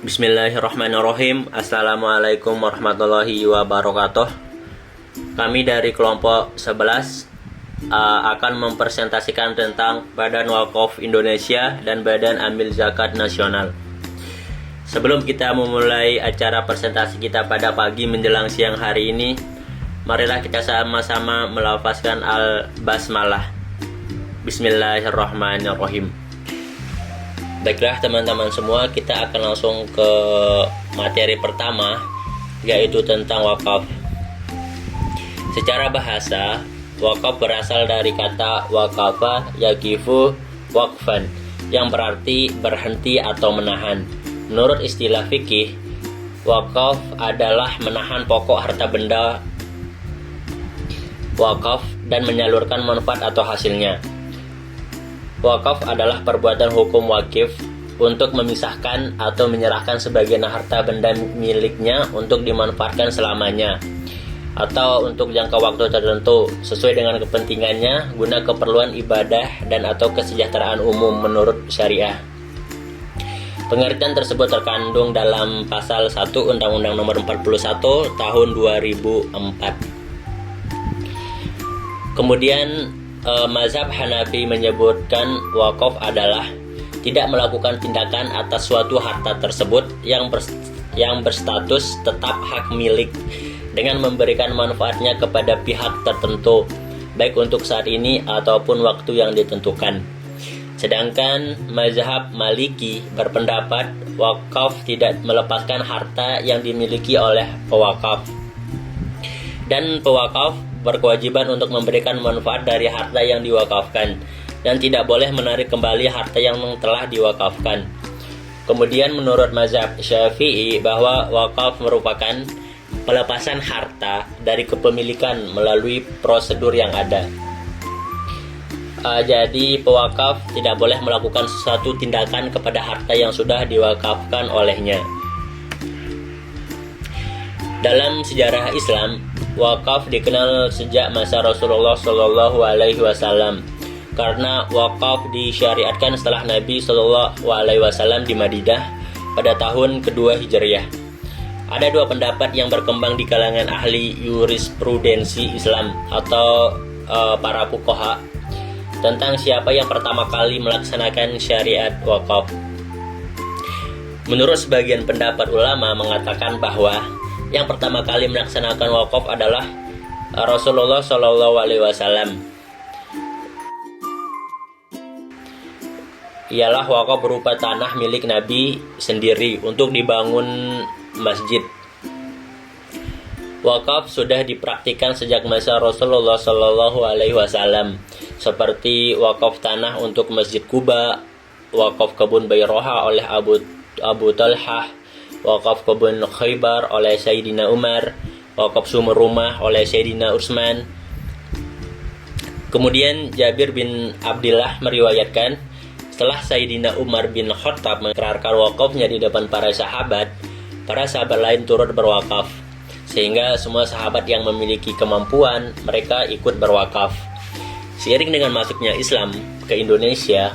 Bismillahirrahmanirrahim. Assalamualaikum warahmatullahi wabarakatuh. Kami dari kelompok 11 akan mempresentasikan tentang Badan Wakaf Indonesia dan Badan Amil Zakat Nasional. Sebelum kita memulai acara presentasi kita pada pagi menjelang siang hari ini, marilah kita sama-sama melafazkan al-basmalah. Bismillahirrahmanirrahim. Baiklah teman-teman semua, kita akan langsung ke materi pertama, yaitu tentang wakaf. Secara bahasa, wakaf berasal dari kata wakafa yakifu wakfan, yang berarti berhenti atau menahan. Menurut istilah fikih, wakaf adalah menahan pokok harta benda wakaf dan menyalurkan manfaat atau hasilnya. Wakaf adalah perbuatan hukum wakif untuk memisahkan atau menyerahkan sebagian harta benda miliknya untuk dimanfaatkan selamanya atau untuk jangka waktu tertentu sesuai dengan kepentingannya guna keperluan ibadah dan atau kesejahteraan umum menurut syariah. Pengertian tersebut terkandung dalam pasal 1 Undang-Undang Nomor 41 Tahun 2004. Kemudian mazhab Hanafi menyebutkan wakaf adalah tidak melakukan tindakan atas suatu harta tersebut yang berstatus tetap hak milik dengan memberikan manfaatnya kepada pihak tertentu, baik untuk saat ini ataupun waktu yang ditentukan. Sedangkan mazhab Maliki berpendapat wakaf tidak melepaskan harta yang dimiliki oleh pewakaf, dan pewakaf berkewajiban untuk memberikan manfaat dari harta yang diwakafkan dan tidak boleh menarik kembali harta yang telah diwakafkan. Kemudian menurut mazhab Syafi'i bahwa wakaf merupakan pelepasan harta dari kepemilikan melalui prosedur yang ada. Jadi pewakaf tidak boleh melakukan suatu tindakan kepada harta yang sudah diwakafkan olehnya. Dalam sejarah Islam, wakaf dikenal sejak masa Rasulullah Shallallahu Alaihi Wasallam karena wakaf disyariatkan setelah Nabi Shallallahu Alaihi Wasallam di Madinah pada tahun kedua Hijriah. Ada dua pendapat yang berkembang di kalangan ahli jurisprudensi Islam atau para fuqaha tentang siapa yang pertama kali melaksanakan syariat wakaf. Menurut sebagian pendapat ulama mengatakan bahwa yang pertama kali melaksanakan wakaf adalah Rasulullah Shallallahu Alaihi Wasallam. Ialah wakaf berupa tanah milik Nabi sendiri untuk dibangun masjid. Wakaf sudah dipraktikkan sejak masa Rasulullah Shallallahu Alaihi Wasallam, seperti wakaf tanah untuk Masjid Quba, wakaf kebun Bayroha oleh Abu Talhah, wakaf kebun Khaybar oleh Sayyidina Umar, wakaf sumur rumah oleh Sayyidina Utsman. Kemudian Jabir bin Abdillah meriwayatkan, setelah Sayyidina Umar bin Khattab mengikrarkan wakafnya di depan para sahabat lain turut berwakaf, sehingga semua sahabat yang memiliki kemampuan mereka ikut berwakaf. Seiring dengan masuknya Islam ke Indonesia,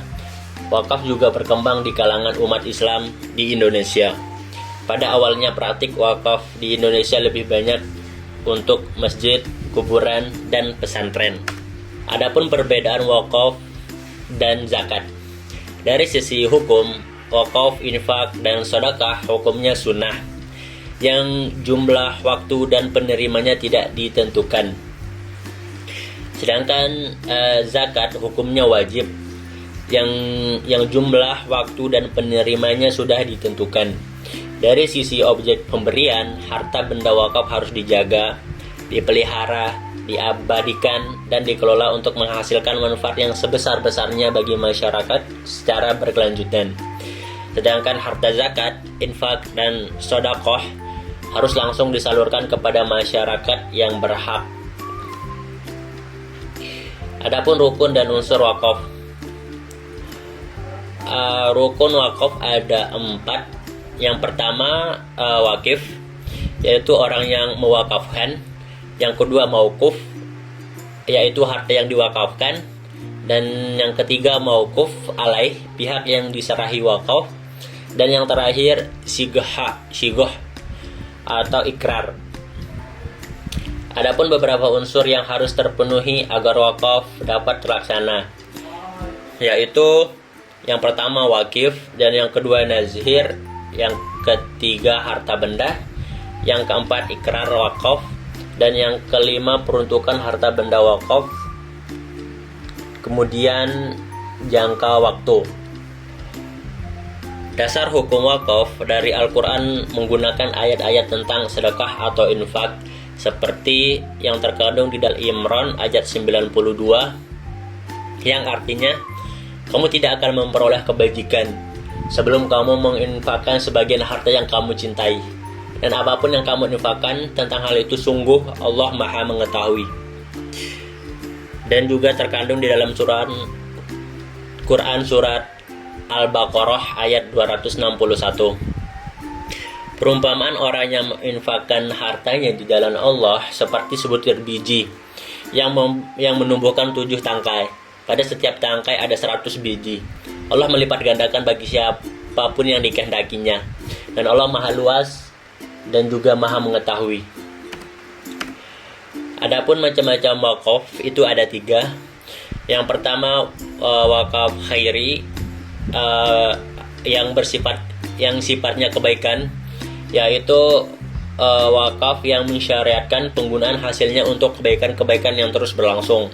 wakaf juga berkembang di kalangan umat Islam di Indonesia. Pada awalnya praktik wakaf di Indonesia lebih banyak untuk masjid, kuburan, dan pesantren. Adapun perbedaan wakaf dan zakat. Dari sisi hukum, wakaf, infak, dan sedekah hukumnya sunnah, yang jumlah waktu dan penerimanya tidak ditentukan. Sedangkan zakat hukumnya wajib, yang jumlah waktu dan penerimanya sudah ditentukan. Dari sisi objek pemberian, harta benda wakaf harus dijaga, dipelihara, diabadikan, dan dikelola untuk menghasilkan manfaat yang sebesar-besarnya bagi masyarakat secara berkelanjutan. Sedangkan harta zakat, infak, dan sedekah harus langsung disalurkan kepada masyarakat yang berhak. Adapun rukun dan unsur wakaf. Rukun wakaf ada 4. Yang pertama wakif, yaitu orang yang mewakafkan. Yang kedua mauquf, yaitu harta yang diwakafkan. Dan yang ketiga mauquf alaih, pihak yang diserahi wakaf. Dan yang terakhir sigoh atau ikrar. Adapun beberapa unsur yang harus terpenuhi agar wakaf dapat terlaksana, yaitu yang pertama wakif, dan yang kedua nazhir, yang ketiga harta benda, yang keempat ikrar wakaf, dan yang kelima peruntukan harta benda wakaf, kemudian jangka waktu. Dasar hukum wakaf dari Al-Quran menggunakan ayat-ayat tentang sedekah atau infak, seperti yang terkandung di dalam Imran ayat 92, yang artinya kamu tidak akan memperoleh kebajikan sebelum kamu menginfakkan sebagian harta yang kamu cintai, dan apapun yang kamu infakkan tentang hal itu sungguh Allah Maha mengetahui. Dan juga terkandung di dalam Quran surat Al-Baqarah ayat 261. Perumpamaan orang yang menginfakkan hartanya di jalan Allah seperti sebutir biji yang menumbuhkan 7 tangkai. Pada setiap tangkai ada 100 biji. Allah melipat gandakan bagi siapapun yang dikehendakinya. Dan Allah Maha luas dan juga Maha mengetahui. Adapun macam-macam wakaf itu ada 3. Yang pertama wakaf khairi, yang sifatnya kebaikan, yaitu wakaf yang mensyariatkan penggunaan hasilnya untuk kebaikan-kebaikan yang terus berlangsung,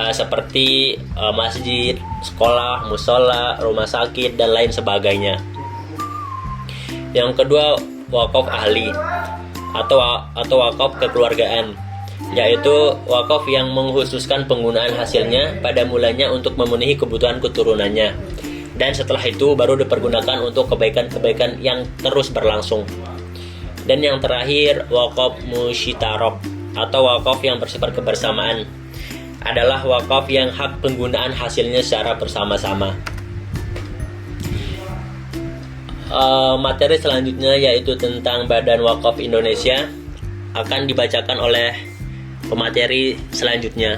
seperti masjid, sekolah, musola, rumah sakit, dan lain sebagainya. Yang kedua wakaf ahli atau wakaf kekeluargaan, yaitu wakaf yang mengkhususkan penggunaan hasilnya pada mulanya untuk memenuhi kebutuhan keturunannya, dan setelah itu baru dipergunakan untuk kebaikan-kebaikan yang terus berlangsung. Dan yang terakhir wakaf musyitarok atau wakaf yang bersifat kebersamaan, adalah wakaf yang hak penggunaan hasilnya secara bersama-sama. Materi selanjutnya yaitu tentang Badan Wakaf Indonesia akan dibacakan oleh pemateri selanjutnya.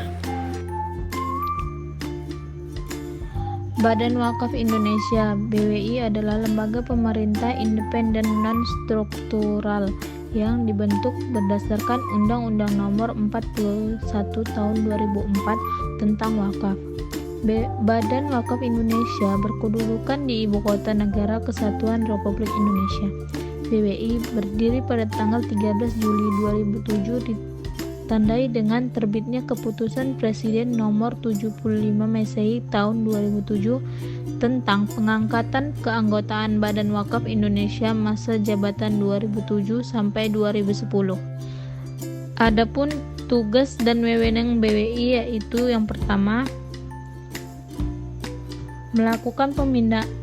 Badan Wakaf Indonesia (BWI) adalah lembaga pemerintah independen non-struktural yang dibentuk berdasarkan Undang-Undang Nomor 41 Tahun 2004 tentang wakaf. Badan Wakaf Indonesia berkedudukan di Ibu Kota Negara Kesatuan Republik Indonesia. BWI berdiri pada tanggal 13 Juli 2007 ditandai dengan terbitnya Keputusan Presiden Nomor 75 Masehi tahun 2007 tentang pengangkatan keanggotaan Badan Wakaf Indonesia masa jabatan 2007 sampai 2010. Adapun tugas dan wewenang BWI yaitu yang pertama, melakukan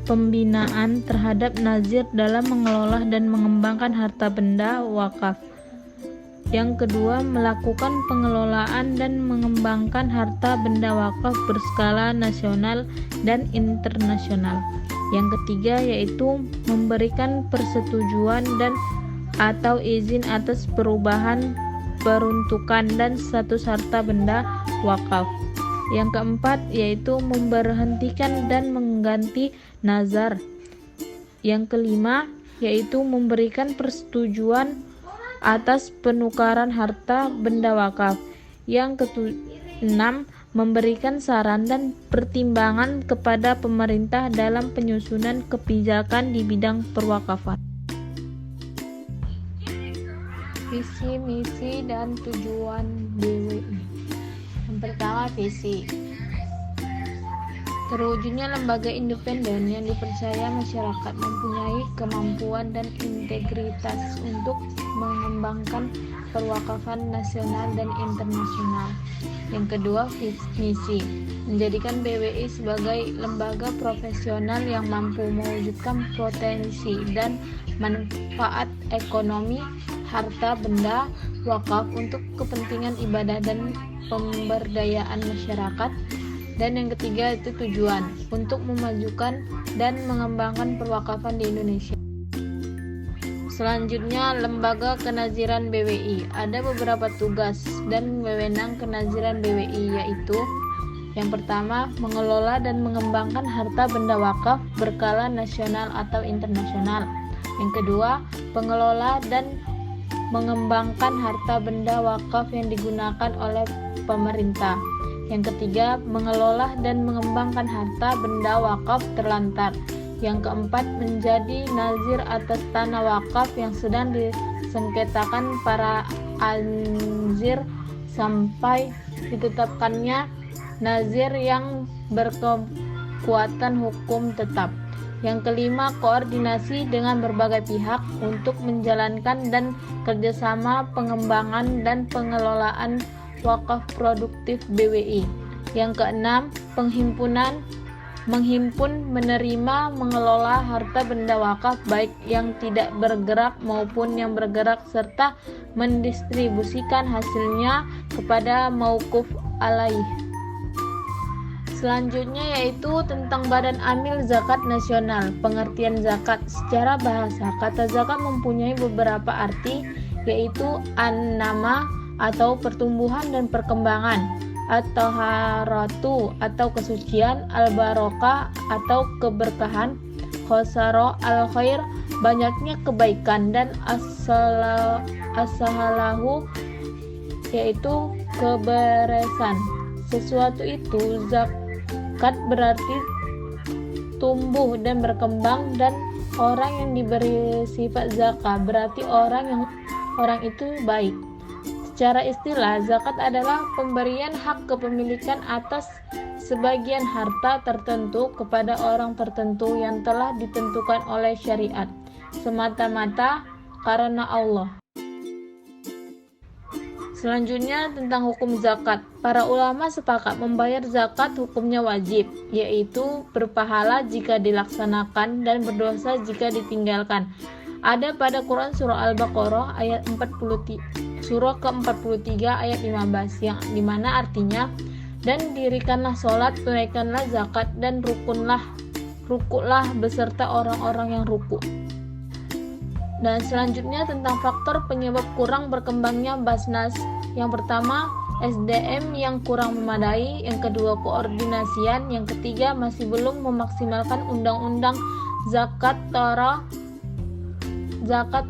pembinaan terhadap nazir dalam mengelola dan mengembangkan harta benda wakaf. Yang kedua, melakukan pengelolaan dan mengembangkan harta benda wakaf berskala nasional dan internasional. Yang ketiga yaitu memberikan persetujuan dan atau izin atas perubahan peruntukan dan status harta benda wakaf. Yang keempat yaitu memberhentikan dan mengganti nazar. Yang kelima yaitu memberikan persetujuan atas penukaran harta benda wakaf. Yang keenam, memberikan saran dan pertimbangan kepada pemerintah dalam penyusunan kebijakan di bidang perwakafan. Visi, misi, dan tujuan BWI. Yang pertama, visi. Terwujudnya lembaga independen yang dipercaya masyarakat mempunyai kemampuan dan integritas untuk mengembangkan perwakafan nasional dan internasional. Yang kedua, misi. Menjadikan BWI sebagai lembaga profesional yang mampu mewujudkan potensi dan manfaat ekonomi harta benda wakaf untuk kepentingan ibadah dan pemberdayaan masyarakat. Dan yang ketiga itu tujuan, untuk memajukan dan mengembangkan perwakafan di Indonesia. Selanjutnya, lembaga kenaziran BWI. Ada beberapa tugas dan wewenang kenaziran BWI, yaitu Yang pertama, mengelola dan mengembangkan harta benda wakaf berskala nasional atau internasional. Yang kedua, pengelola dan mengembangkan harta benda wakaf yang digunakan oleh pemerintah. Yang ketiga, mengelola dan mengembangkan harta benda wakaf terlantar. Yang keempat, menjadi nazir atas tanah wakaf yang sedang disengketakan para anzir sampai ditetapkannya nazir yang berkekuatan hukum tetap. Yang kelima, koordinasi dengan berbagai pihak untuk menjalankan dan kerjasama pengembangan dan pengelolaan wakaf produktif BWI. Yang keenam, menghimpun, menerima, mengelola harta benda wakaf baik yang tidak bergerak maupun yang bergerak serta mendistribusikan hasilnya kepada mauquf alaih. Selanjutnya yaitu tentang Badan Amil Zakat Nasional. Pengertian zakat secara bahasa, kata zakat mempunyai beberapa arti, yaitu an-nama atau pertumbuhan dan perkembangan, at-taharatu atau kesucian, al-barokah atau keberkahan, khosaro al-khair banyaknya kebaikan, dan as-sahalahu yaitu keberesan. Sesuatu itu zakat berarti tumbuh dan berkembang, dan orang yang diberi sifat zakat berarti orang itu baik. Secara istilah, zakat adalah pemberian hak kepemilikan atas sebagian harta tertentu kepada orang tertentu yang telah ditentukan oleh syariat, semata-mata karena Allah. Selanjutnya tentang hukum zakat. Para ulama sepakat membayar zakat hukumnya wajib, yaitu berpahala jika dilaksanakan dan berdosa jika ditinggalkan. Ada pada Quran surah Al-Baqarah ayat 40, surah ke-43 ayat 15, yang dimana artinya, dan dirikanlah sholat, tunaikanlah zakat, dan rukuklah beserta orang-orang yang rukuk. Dan selanjutnya tentang faktor penyebab kurang berkembangnya Basnas. Yang pertama, SDM yang kurang memadai. Yang kedua, koordinasian. Yang ketiga, masih belum memaksimalkan undang-undang zakat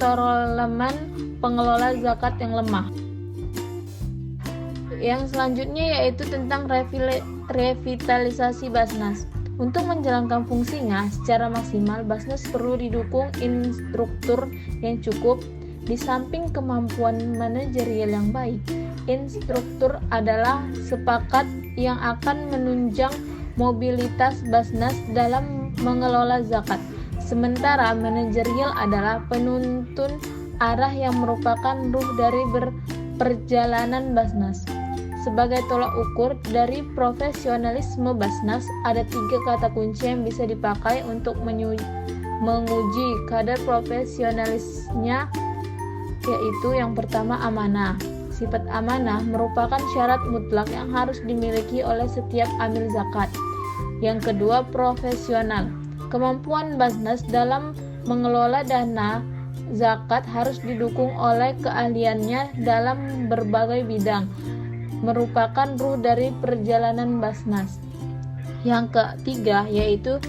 toroleman, pengelola zakat yang lemah. Yang selanjutnya yaitu tentang revitalisasi Basnas. Untuk menjalankan fungsinya secara maksimal, Basnas perlu didukung instruktur yang cukup. Di samping kemampuan manajerial yang baik, instruktur adalah sepakat yang akan menunjang mobilitas Basnas dalam mengelola zakat. Sementara manajerial adalah penuntun arah yang merupakan ruh dari perjalanan Basnas. Sebagai tolak ukur dari profesionalisme Basnas, ada 3 kata kunci yang bisa dipakai untuk menguji kadar profesionalisnya, yaitu yang pertama, amanah. Sifat amanah merupakan syarat mutlak yang harus dimiliki oleh setiap amil zakat. Yang kedua, profesional. Kemampuan Basnas dalam mengelola dana zakat harus didukung oleh keahliannya dalam berbagai bidang, merupakan ruh dari perjalanan Basnas. Yang ketiga yaitu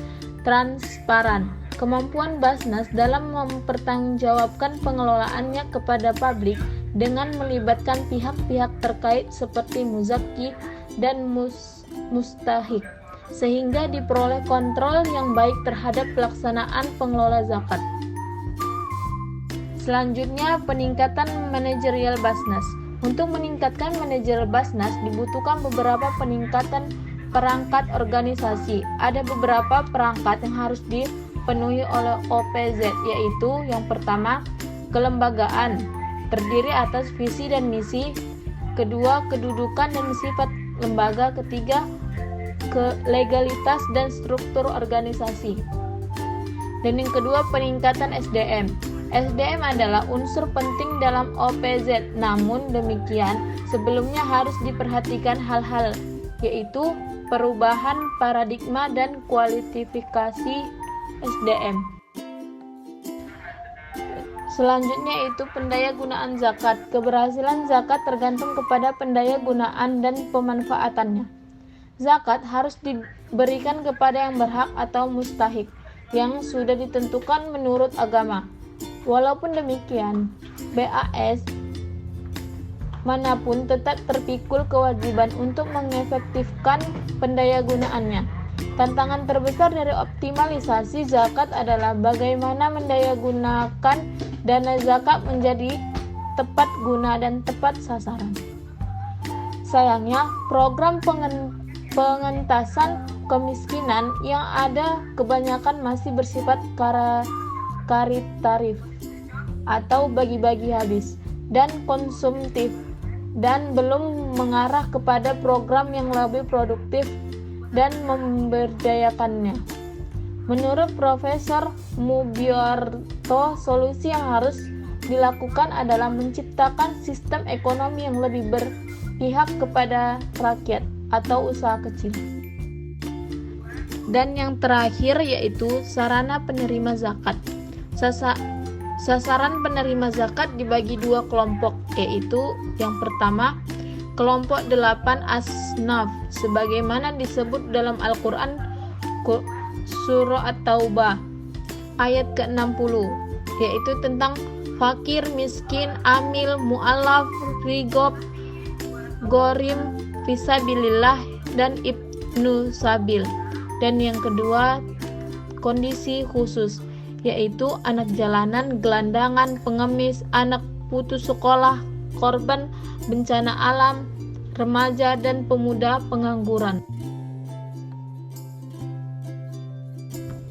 transparan. Kemampuan Basnas dalam mempertanggungjawabkan pengelolaannya kepada publik dengan melibatkan pihak-pihak terkait seperti muzaki dan mustahik, sehingga diperoleh kontrol yang baik terhadap pelaksanaan pengelola zakat. Selanjutnya, peningkatan manajerial Basnas. Untuk meningkatkan manajer Basnas dibutuhkan beberapa peningkatan perangkat organisasi. Ada beberapa perangkat yang harus dipenuhi oleh OPZ, yaitu yang pertama, kelembagaan, terdiri atas visi dan misi. Kedua, kedudukan dan sifat lembaga. Ketiga, legalitas dan struktur organisasi. Dan yang kedua, peningkatan SDM. SDM adalah unsur penting dalam OPZ, namun demikian sebelumnya harus diperhatikan hal-hal, yaitu perubahan paradigma dan kualifikasi SDM. Selanjutnya itu pendaya gunaan zakat. Keberhasilan zakat tergantung kepada pendaya gunaan dan pemanfaatannya. Zakat harus diberikan kepada yang berhak atau mustahik yang sudah ditentukan menurut agama. Walaupun demikian, BAS manapun tetap terpikul kewajiban untuk mengefektifkan pendayagunaannya. Tantangan terbesar dari optimalisasi zakat adalah bagaimana mendayagunakan dana zakat menjadi tepat guna dan tepat sasaran. Sayangnya, program pengentasan kemiskinan yang ada kebanyakan masih bersifat karitatif atau bagi-bagi habis dan konsumtif, dan belum mengarah kepada program yang lebih produktif dan memberdayakannya. Menurut Profesor Mubiorto, solusi yang harus dilakukan adalah menciptakan sistem ekonomi yang lebih berpihak kepada rakyat atau usaha kecil. Dan yang terakhir yaitu sarana penerima zakat. Sasaran penerima zakat dibagi dua kelompok, yaitu yang pertama, kelompok 8 asnaf, sebagaimana disebut dalam Al-Quran Surah At-Taubah ayat ke-60, yaitu tentang fakir, miskin, amil, mu'allaf, rigob, gorim, fisabilillah, dan ibnu sabil. Dan yang kedua, kondisi khusus, yaitu anak jalanan, gelandangan, pengemis, anak putus sekolah, korban bencana alam, remaja, dan pemuda pengangguran.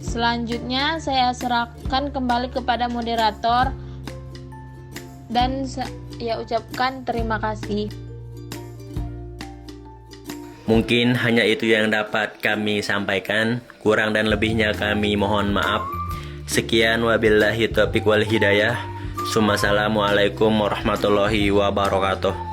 Selanjutnya saya serahkan kembali kepada moderator dan saya ucapkan terima kasih. Mungkin hanya itu yang dapat kami sampaikan. Kurang dan lebihnya kami mohon maaf. Sekian, wabillahi taufiq wal hidayah. Assalamualaikum warahmatullahi wabarakatuh.